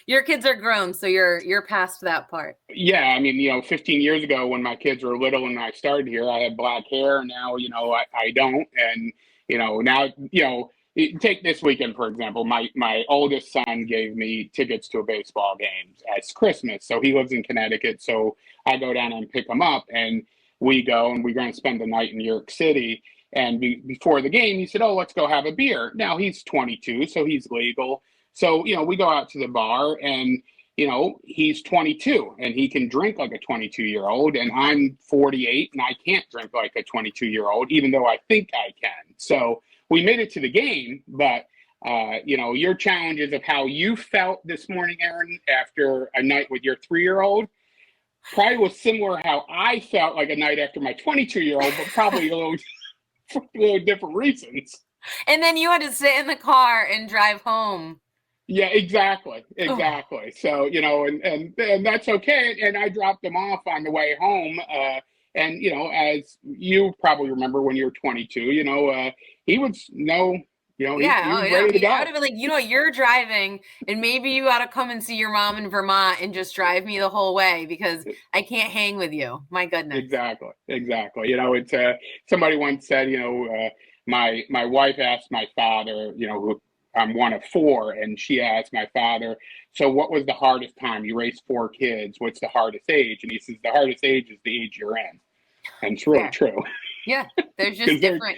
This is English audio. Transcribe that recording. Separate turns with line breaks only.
Your kids are grown, so you're past that part.
Yeah, I mean, 15 years ago when my kids were little and I started here, I had black hair. And now, I don't. And, now, take this weekend, for example. My oldest son gave me tickets to a baseball game as Christmas. So he lives in Connecticut. So I go down and pick him up, and we go and we're going to spend the night in New York City. And before the game, he said, "Oh, let's go have a beer." Now he's 22, so he's legal. So, we go out to the bar, and he's 22 and he can drink like a 22-year-old, and I'm 48 and I can't drink like a 22-year-old, even though I think I can. So we made it to the game, but your challenges of how you felt this morning, Erin, after a night with your 3-year-old, probably was similar how I felt like a night after my 22-year-old, but probably for a little different reasons.
And then you had to sit in the car and drive home.
Yeah, exactly.
Oh,
Exactly. So, and that's okay. And I dropped them off on the way home. And, as you probably remember when you were 22, he was he
yeah. Oh,
was
yeah.
ready to
I would
go.
have been like, you're driving, and maybe you got to come and see your mom in Vermont and just drive me the whole way because I can't hang with you. My goodness.
Exactly. Exactly. It's somebody once said, my wife asked my father, who I'm one of four, and she asked my father, "So what was the hardest time? You raised four kids. What's the hardest age?" And he says, "The hardest age is the age you're in." And it's really
Fair.
true
Yeah. There's just
because
different